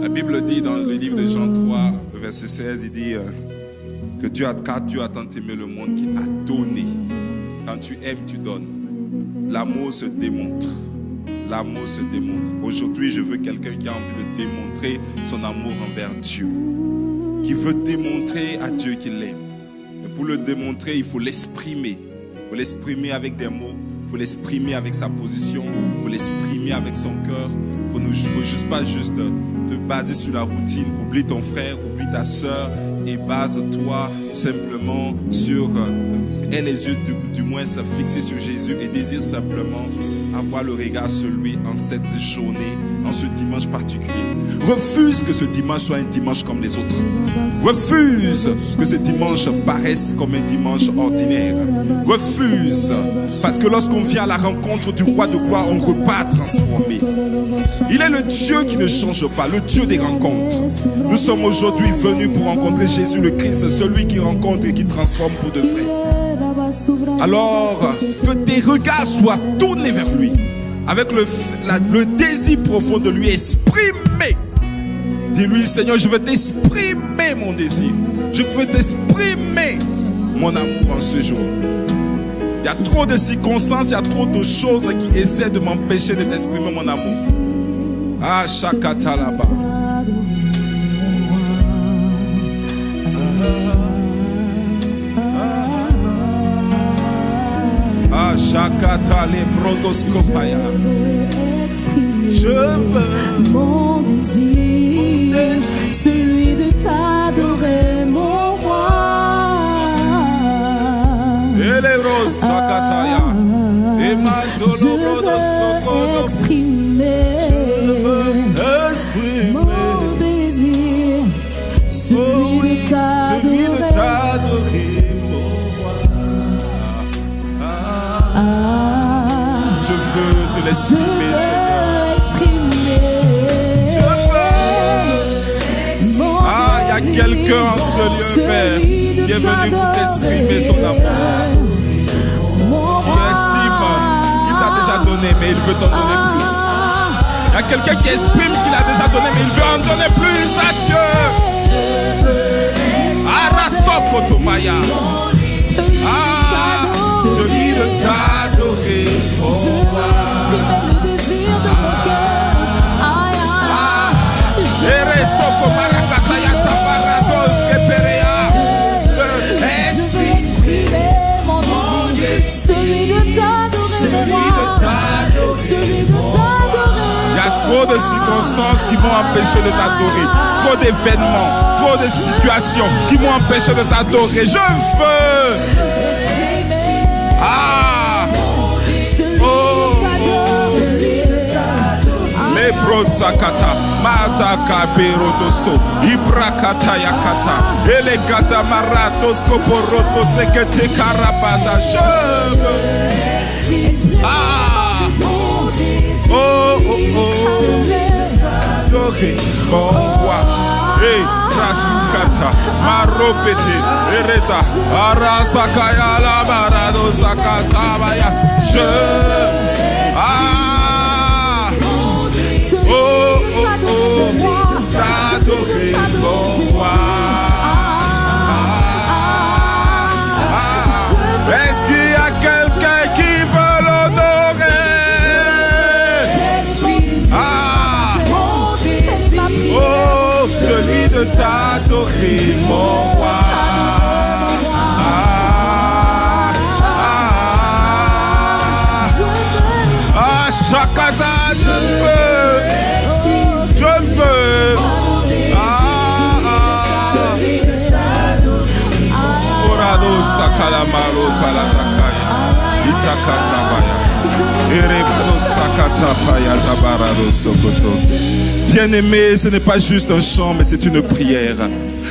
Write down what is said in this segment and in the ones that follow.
La Bible dit dans le livre de Jean 3, verset 16, il dit que car Dieu a tant aimé le monde qu'il a donné. Quand tu aimes, tu donnes. L'amour se démontre. L'amour se démontre. Aujourd'hui, je veux quelqu'un qui a envie de démontrer son amour envers Dieu. Qui veut démontrer à Dieu qu'il l'aime. Et pour le démontrer, il faut l'exprimer. Il faut l'exprimer avec des mots. Il faut l'exprimer avec sa position. Il faut l'exprimer avec son cœur. Il ne faut juste pas te baser sur la routine. Oublie ton frère, oublie ta soeur. Et base-toi simplement sur... aie les yeux du moins se fixer sur Jésus. Et désire simplement avoir le regard sur lui en cette journée, en ce dimanche particulier. Refuse que ce dimanche soit un dimanche comme les autres. Refuse que ce dimanche paraisse comme un dimanche ordinaire. Refuse, parce que lorsqu'on vient à la rencontre du roi de gloire, on repart transformé. Il est le Dieu qui ne change pas, le Dieu des rencontres. Nous sommes aujourd'hui venus pour rencontrer Jésus le Christ, celui qui rencontre et qui transforme pour de vrai. Alors, que tes regards soient tournés vers lui, avec le désir profond de lui exprimer. Dis-lui, Seigneur, je veux t'exprimer mon désir. Je veux t'exprimer mon amour en ce jour. Il y a trop de circonstances, il y a trop de choses qui essaient de m'empêcher de t'exprimer mon amour. Ah, Shakata là-bas. Shakata les protoscopaya. Je veux mon désir, celui de t'adorer, mon roi. Et les roses Sakataya. Et Mandolo Brodo exprimer mon désir, celui de t'adorer. Je veux te l'exprimer, Seigneur. Je veux. Ah, il y a quelqu'un en ce lieu, Père, qui est venu pour t'exprimer son amour. Qui estime qu'il t'a déjà donné, mais il veut t'en donner plus. Il y a quelqu'un qui exprime qu'il a déjà donné, mais il veut en donner plus à Dieu. Arasokotomaya. Ah, celui de t'adorer, oh roi. Celui de t'adorer, il y a trop de circonstances qui m'ont empêché de t'adorer. Trop d'événements, trop de situations qui m'ont empêché de t'adorer. Je veux. Ah. Oh. Lebrosakata, Mataka Berotoso, Ibrakata Yakata, Elegata Maratos Koporoto Sekete Karabada. Je veux. Ah. Oh, oh, oh. Doré, mon roi. Hey, Rasukata, Maropete, Ereta, Arasakaya, la Barado Sakata, Baya. Je. Ah. Oh, oh, oh. T'adorer, mon roi. Est-ce qu'il y a quelqu'un qui veut l'honorer? Ah. Oh, celui de t'adorer, mon roi. Ah, Shakata, je veux. Je veux. Orado Sakalamaro Kalatakaya. Itakatabaya. Erebro Sakatapaya Tabarado Sokoto. Bien-aimé, ce n'est pas juste un chant, mais c'est une prière.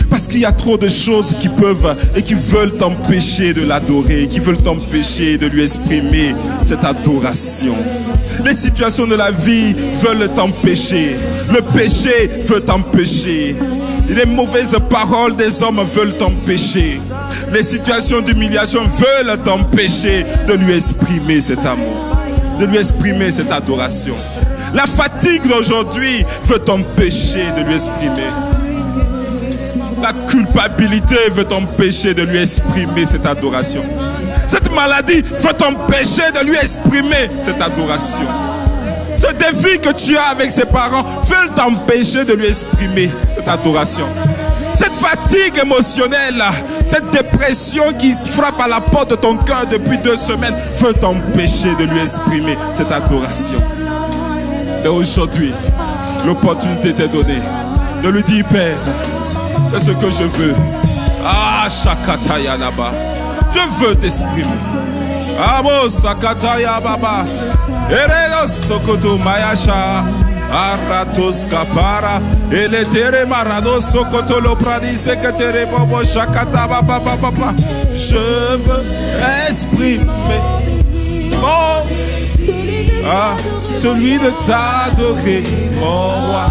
Parce qu'il y a trop de choses qui peuvent et qui veulent t'empêcher de l'adorer, qui veulent t'empêcher de lui exprimer cette adoration. Les situations de la vie veulent t'empêcher. Le péché veut t'empêcher. Les mauvaises paroles des hommes veulent t'empêcher. Les situations d'humiliation veulent t'empêcher de lui exprimer cet amour. de lui exprimer cette adoration. La fatigue d'aujourd'hui veut t'empêcher de lui exprimer. La culpabilité veut t'empêcher de lui exprimer cette adoration. Cette maladie veut t'empêcher de lui exprimer cette adoration. Ce défi que tu as avec ses parents veut t'empêcher de lui exprimer cette adoration. Cette fatigue émotionnelle, cette dépression qui frappe à la porte de ton cœur depuis 2 semaines veut t'empêcher de lui exprimer cette adoration. Et aujourd'hui, l'opportunité t'est donnée de lui dire, Père, c'est ce que je veux. Ah, Shakataya là-bas. Je veux t'exprimer. Amo Sakataya Baba. Eredo Sokoto Mayasha. Aratos Kapara. Eletere Marado Sokoto Lopradi Seketere Bobo Shakata Baba Baba. Je veux exprimer celui de t'adorer, mon roi.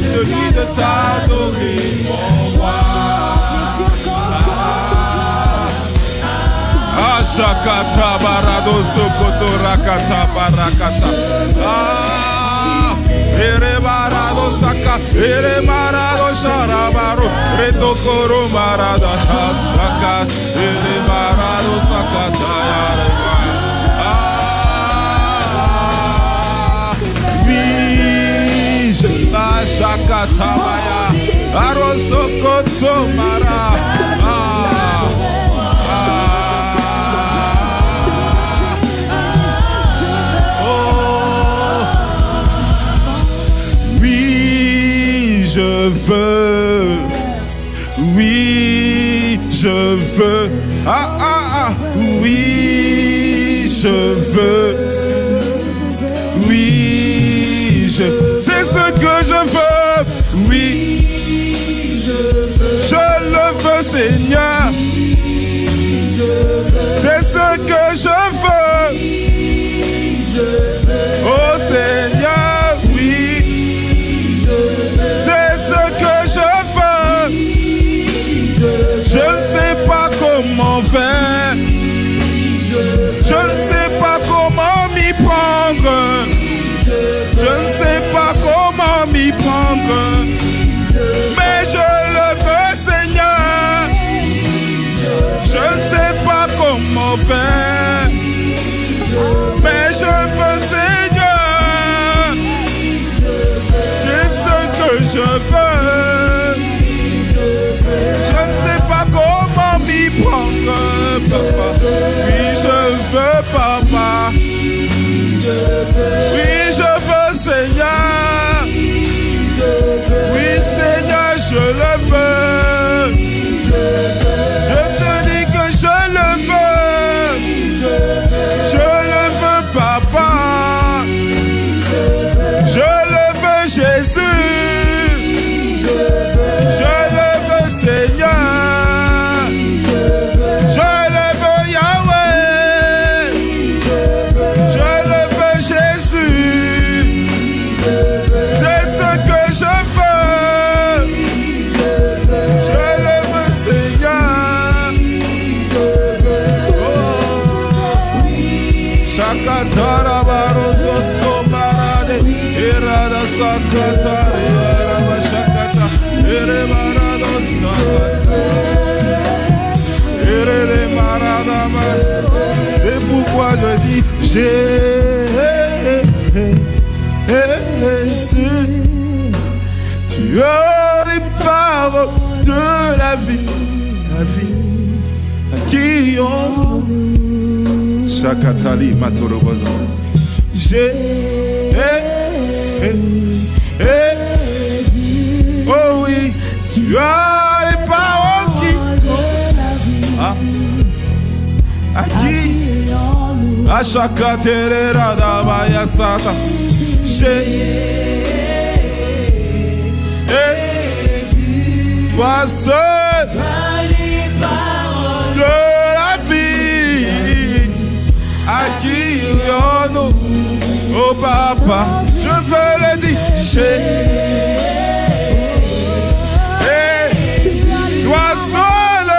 Celui de t'adorer, mon roi. Shakata barado sokoto rakata barakata. Ere marado saka, ere marado sharabaro, retokoro marada saka, ere marado sakata yareba. Oui, je la shakata maya, arosokoto mara. Je veux, oui, je veux, oui, je veux, oui, c'est ce que je veux, oui, je le veux, Seigneur, c'est ce que je veux, oh Seigneur, oui. Je ne sais pas comment faire. Je ne sais pas comment m'y prendre. Je ne sais pas comment m'y prendre. Mais je le veux, Seigneur. Je ne sais pas comment faire. Mais je veux, Seigneur. C'est ce que je veux. Je ne sais pas comment m'y prendre, papa. Oui, je veux, papa. Oui, je veux, Seigneur. Oui, Seigneur, je le veux. Je te dis que je le veux. Je le veux, papa. Je le veux, Jésus. C'est pourquoi je dis Jésus, tu as les paroles de la vie à qui on Shakatali Matorobozo. Oh oui, tu as les paroles qui à qui? À chaque terre d'Abaya Sata. Toi seul de la vie à qui on Oh papa, je veux le dire. Toi seul,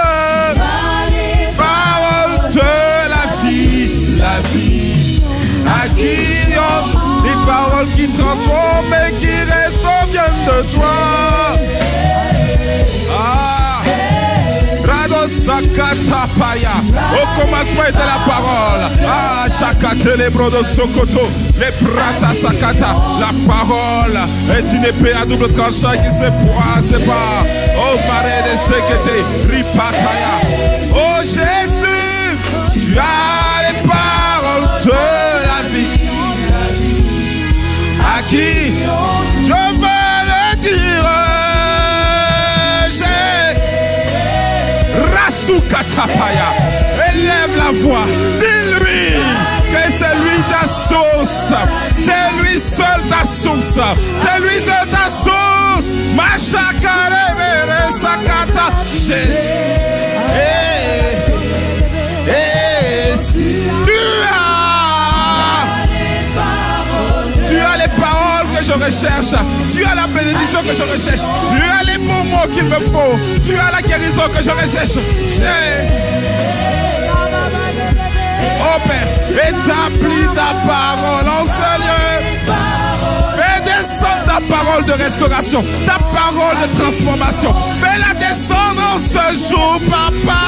parole de la vie, à qui les paroles qui transforment et qui restent viennent de toi. Sakatapaya. Au commencement était la parole. Chakate les bros de Sokoto. Les prata sakata. La parole est une épée à double tranchant qui se poise pas. Oh maré de sekete. Ripataya. Oh Jésus, tu as les paroles de la vie. À qui je veux le dire. Rasukatapaya. Élève la voix. Dis-lui que c'est lui ta source. C'est lui seul ta source. C'est lui seul ta source. Machakare mere sakata. Tu as les paroles que je recherche. Tu as la bénédiction que je recherche. Tu as les bons mots qu'il me faut. Tu as la guérison que je recherche. Oh Père, établis ta parole en ce lieu. Fais descendre ta parole de restauration, ta parole de transformation. Fais-la descendre en ce jour, papa.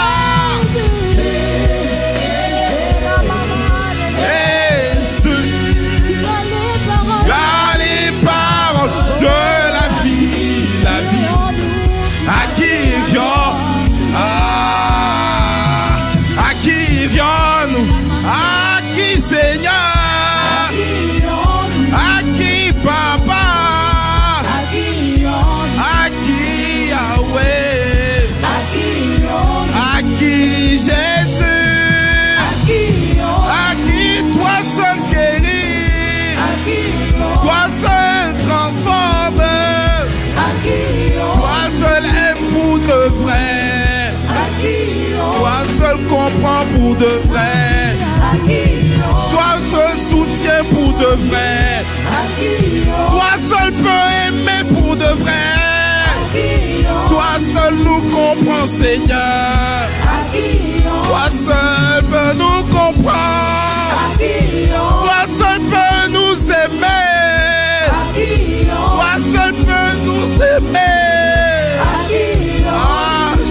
De la vie, à qui vient-nous, à qui Seigneur, à qui Papa, à qui Yahweh, à qui Jésus, à qui toi seul guéris, toi seul transforme, toi seul aime pour de vrai, toi seul comprend pour de vrai, toi seul soutient pour de vrai, toi seul peut aimer pour de vrai, toi seul nous comprend Seigneur, toi seul peut nous comprendre, toi seul peut nous aimer. Toi seul peut nous aimer.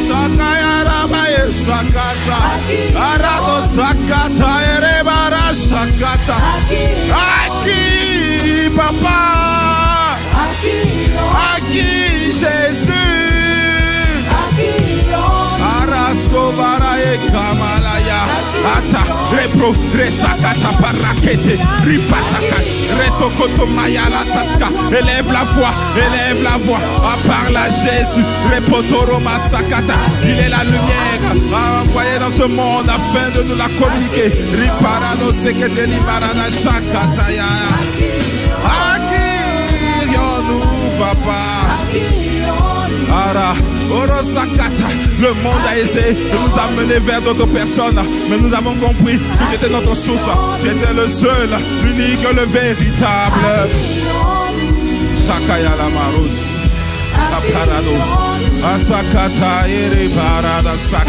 Shakaya Ramaye Sakata. Arado Sakata Erebara Shakata. Aki Papa. Aki Jésus. Araso Baraye Kamalaya. Ata Repro Resakata Parakete. Ripataka. Retokoto Mayala Taska. Élève la voix. Parle à Jésus. Repotoro Masakata. Il est la lumière envoyée dans ce monde afin de nous la communiquer. Riparado Sekete Limarada Shakataya. Akirions-nous, papa. Ara. Orosakata. Le monde a essayé de nous amener vers d'autres personnes, mais nous avons compris que tu étais notre source. Tu étais le seul, l'unique, le véritable. Shakaya la Maros. Aparado. Asakata ere parada sak.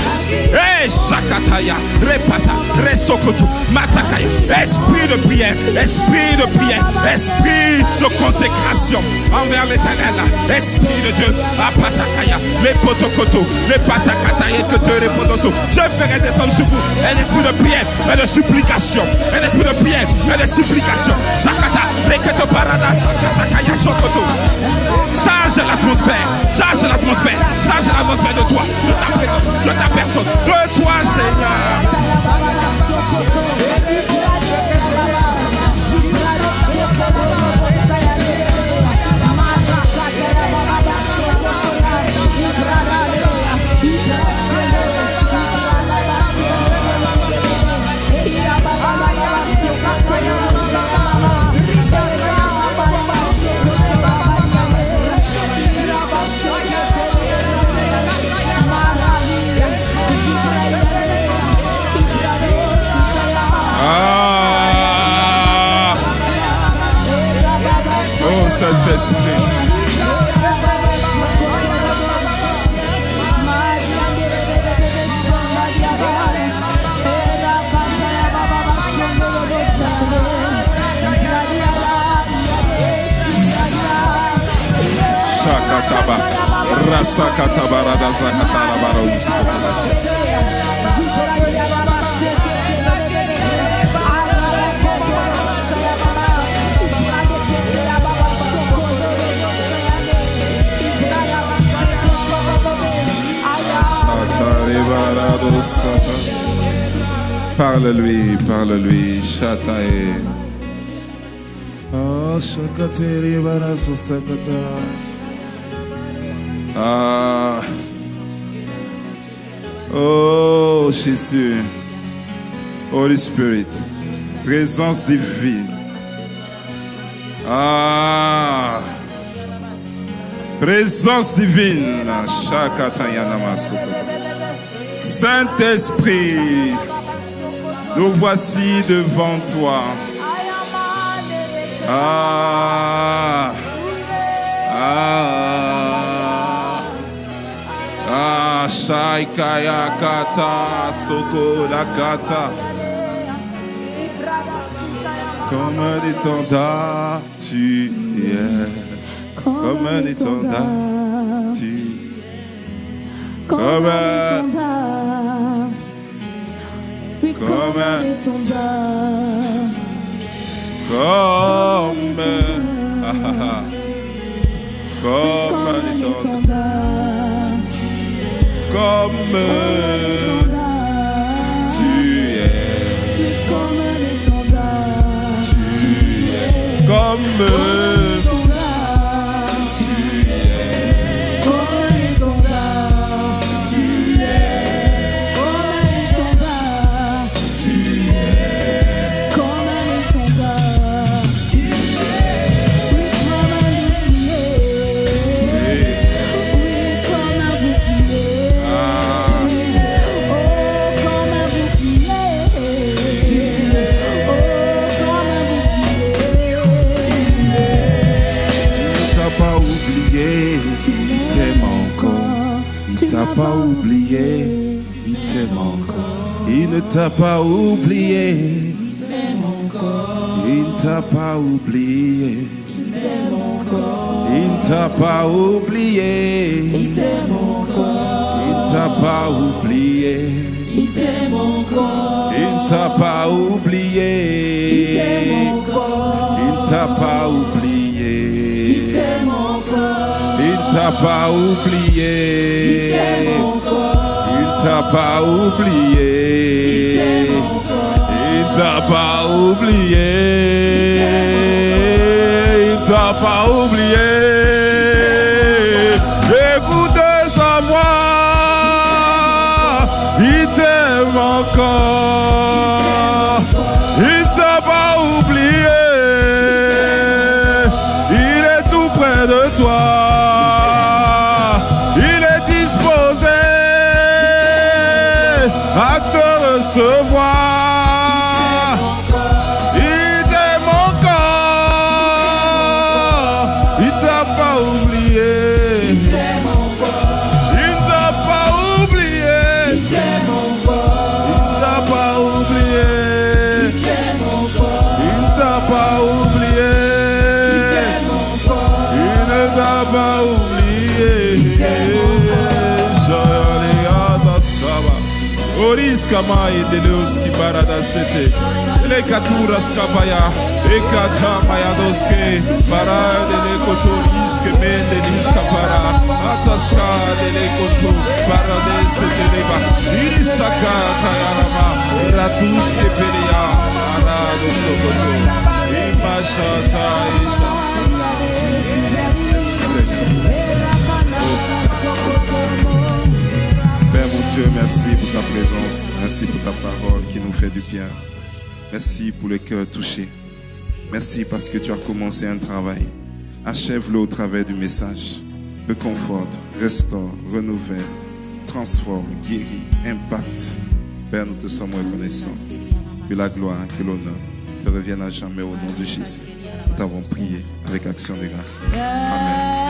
Shakataya. Repata. Resokoto. Matakaya. Esprit de prière. Esprit de consécration envers l'éternel. Esprit de Dieu. Apatakaya. Les potokoto. Les patakataye que te repodoso. Je ferai descendre sur vous un esprit de prière et de supplication. Un esprit de prière et de supplication. Shakata. Reketo parada. Sakatakaya shokoto. Change l'atmosphère de toi, de ta présence, de ta personne, de toi, Seigneur. Saint-Esprit. Shakataba, Rasakataba, Radazakatara, Baros. Parle-lui, parle-lui, Chatae. Oh, Shakateri Barasostakata. Ah. Oh, Jésus. Holy Spirit. Présence divine. Ah. Présence divine. Shakatayana Sokota. Saint-Esprit, nous voici devant toi. Ah, ah, ah, Shaikaya Kata, Soko Lakata. Comme un étendard, tu es. Comme un étendard, tu es. Comme un pas oublié, il t'aime encore. Il ne t'a pas oublié, il t'aime encore. Il ne t'a pas oublié, il t'aime encore. Il ne t'a pas oublié, il t'aime encore. Il ne t'a pas oublié, il t'aime encore. Il ne t'a pas oublié, il t'aime encore. Il ne t'a pas oublié, il t'aime encore. Il ne t'a pas oublié, il t'a pas oublié, il t'a pas oublié, il t'a pas oublié. Écoutez sa voix, il t'aime encore, il t'a pas oublié, il est tout près de toi. À te recevoir, il t'aime encore, il t'a pas oublié, il t'a pas oublié, il t'a pas oublié, il t'a pas oublié, il ne t'a pas oublié. Oris kama edelos ki barada sete le katuras kabaya ekata mayadoske barade le kotoris ke mendelis kapara ataska le koto barade sete leba irishaka tayarama ratus ke peria arado sokoto imashata isha. Père mon Dieu, merci pour ta présence, merci pour ta parole qui nous fait du bien. Merci pour le cœur touché. Merci parce que tu as commencé un travail. Achève-le au travers du message. Reconforte, restaure, renouvelle, transforme, guérit, impacte. Père, nous te sommes reconnaissants. Que la gloire, que l'honneur te revienne à jamais au nom de Jésus. Nous t'avons prié avec action de grâce. Amen.